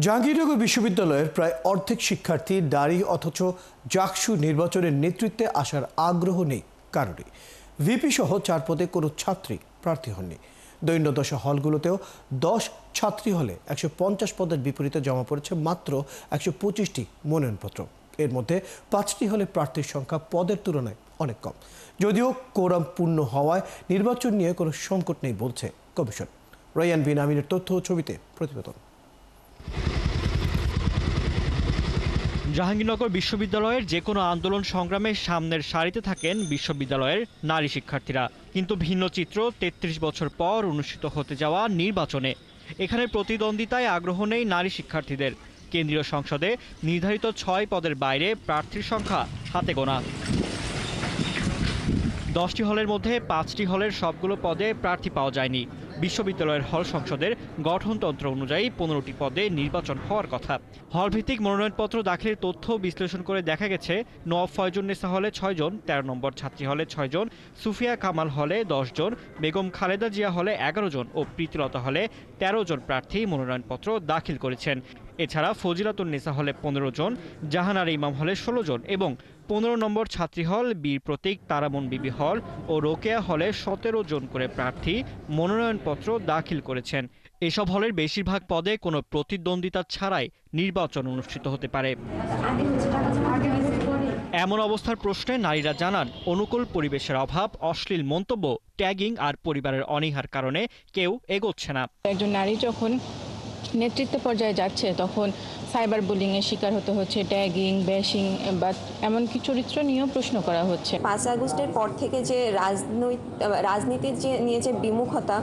জাহাঙ্গীরনগর বিশ্ববিদ্যালয়ের প্রায় অর্ধেক শিক্ষার্থী নারী, অথচ জাকসু নির্বাচনের নেতৃত্বে আসার আগ্রহ নেই কারণে। ভিপি সহ 4 পদে কোনো ছাত্রী প্রার্থী হননি। দৈন্যদশা হলগুলোতেও 10 ছাত্রী হলে 150 পদের বিপরীতে জমা পড়েছে মাত্র 125টি মনোনয়নপত্র। এর মধ্যে 5টি হলে প্রার্থীর সংখ্যা পদের তুলনায় অনেক কম। যদিও কোরাম পূর্ণ হওয়ায় নির্বাচন নিয়ে কোনো সংকট নেই বলছে কমিশন। রায়ান বিন আমিনের তথ্য ও ছবিতে প্রতিবেদন। জাহাঙ্গীরনগর বিশ্ববিদ্যালয়ের যে কোনো আন্দোলন সংগ্রামে সামনের সারিতে থাকেন বিশ্ববিদ্যালয়ের নারী শিক্ষার্থীরা। কিন্তু ভিন্ন চিত্র 33 বছর পর অনুষ্ঠিত হতে যাওয়া নির্বাচনে। এখানে প্রতিদ্বন্দ্বিতায় আগ্রহ নেই নারী শিক্ষার্থীদের। কেন্দ্রীয় সংসদে নির্ধারিত 6 পদের বাইরে প্রার্থীর সংখ্যা হাতে গোনা। 10টি হলের মধ্যে 5টি হলের সবগুলো পদে প্রার্থী পাওয়া যায়নি। বিশ্ববিদ্যালয়ের হল সংসদের গঠনতন্ত্র অনুযায়ী 15টি পদে নির্বাচন হওয়ার কথা। হলভিত্তিক মনোনয়নপত্র দাখিলের তথ্য বিশ্লেষণ করে দেখা গেছে, নওয়াব ফয়জুন্নেসা হলে 6 জন, 13 নম্বর ছাত্রী হলে 6 জন, সুফিয়া কামাল হলে 10 জন, বেগম খালেদা জিয়া হলে 11 জন ও প্রীতিলতা হলে 13 জন প্রার্থী মনোনয়নপত্র দাখিল করেছেন। এছাড়া ফজিলাতুন্নেসা হলে 15 জন, জাহানারা ইমাম হলে 16 জন এবং 15 নম্বর ছাত্রী হল, বীর প্রতীক, তারামন বিবি হল ও রোকেয়া হলে 17 জন করে প্রার্থী মনোনয়নপত্র দাখিল করেছেন। এসব হলের বেশিরভাগ পদে কোনো প্রতিদ্বন্দ্বিতা ছাড়াই নির্বাচন অনুষ্ঠিত হতে পারে। এমন অবস্থার প্রশ্নে নারীরা জানান, অনুকূল পরিবেশের অভাব, অশ্লীল মন্তব্য, ট্যাগিং আর পরিবারের অনীহার কারণে কেউ এগোচ্ছে না। একজন নারী যখন নেতৃত্ব পর্যায়ে যাচ্ছে তখন সাইবার বুলিংয়ের শিকার হতে হচ্ছে, ট্যাগিং, ব্যাশিং বা এমনকি চরিত্র নিয়েও প্রশ্ন করা হচ্ছে। 5 আগস্টের পর থেকে যে রাজনীতির নিয়ে যে বিমুখতা,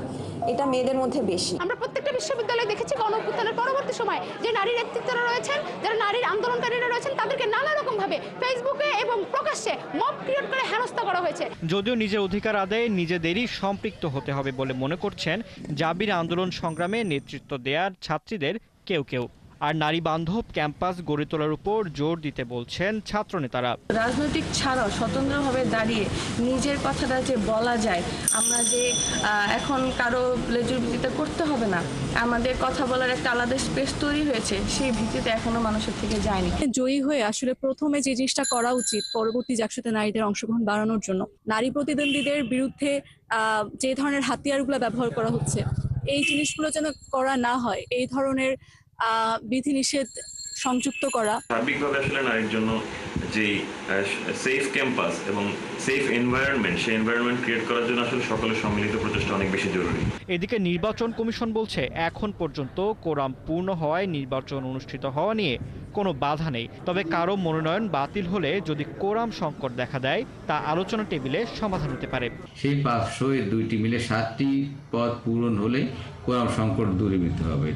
এটা মেয়েদের মধ্যে বেশি। আমরা প্রত্যেকটা বিশ্ববিদ্যালয়ে দেখেছি গণঅভ্যুত্থানের পরবর্তী সময় যে নারী নেতৃত্বরা রয়েছেন, যারা নারীর আন্দোলনকারীরা রয়েছেন, তাদেরকে নানা রকম ভাবে ফেসবুকে এবং প্রকাশ্যে মব ক্রিয়েট করে হেনস্থা করা হয়েছে। যদিও নিজের অধিকার আদায়ে নিজেদেরই সম্পৃক্ত হতে হবে বলে মনে করছেন জাবির আন্দোলন সংগ্রামে নেতৃত্ব দেওয়ার ছাত্রীদের কেউ কেউ। আর নারী বান্ধব ক্যাম্পাস গড়ে তোলার উপর জোর দিতে বলছেন ছাত্রনেতারা। রাজনৈতিক ছাড়াও স্বতন্ত্রভাবে দাঁড়িয়ে নিজের কথাটা যে বলা যায়, আমরা যে এখন কারো লেজুর ভিত্তিতে করতে হবে না, আমাদের কথা বলার একটা আলাদা স্পেস তৈরি হয়েছে, সেই ভিত্তিতে এখনো মানুষের থেকে যায়নি। জয়ী হয়ে আসলে প্রথমে যে জিনিসটা করা উচিত, পরবর্তী জাকসুতে নারীদের অংশগ্রহণ বাড়ানোর জন্য নারী প্রতিদ্বন্দ্বীদের বিরুদ্ধে যে ধরনের হাতিয়ারগুলো ব্যবহার করা হচ্ছে, এই জিনিসগুলো যেন করা না হয়, এই ধরনের বিধিনিষেধ সংযুক্ত করা। সার্বিকভাবে আসলে নারীর জন্য যে সেফ ক্যাম্পাস এবং সেফ এনভায়রনমেন্ট, সেই এনভায়রনমেন্ট ক্রিয়েট করার জন্য আসলে সকলের সম্মিলিত প্রচেষ্টা অনেক বেশি জরুরি। এদিকে নির্বাচন কমিশন বলছে, এখন পর্যন্ত কোরাম পূর্ণ হওয়ায় নির্বাচন অনুষ্ঠিত হওয়া নিয়ে কোনো বাধা নেই। তবে কারো মনোনয়ন বাতিল হলে যদি কোরাম সংকট দেখা দেয়, তা আলোচনা টেবিলে সমাধান হতে পারে। সেই 500-এর 2টি মিলে 7টি পদ পূরণ হলে কোরাম সংকট দূরীভূত হবে।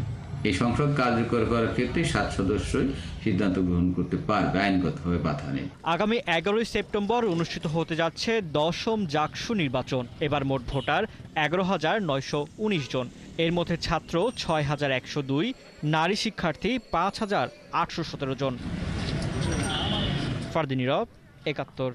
এই সংসদ কার্যকর করার ক্ষেত্রে 7 সদস্যই সিদ্ধান্ত গ্রহণ করতে পারবে, আইনগতভাবে বাধা নেই। আগামী 11 সেপ্টেম্বর অনুষ্ঠিত হতে যাচ্ছে 10ম জাকসু নির্বাচন। এবার মোট ভোটার 11,919 জন। এর মধ্যে ছাত্র 6,102, নারী শিক্ষার্থী 5,817 জন। ফারদিন নীরব, 71।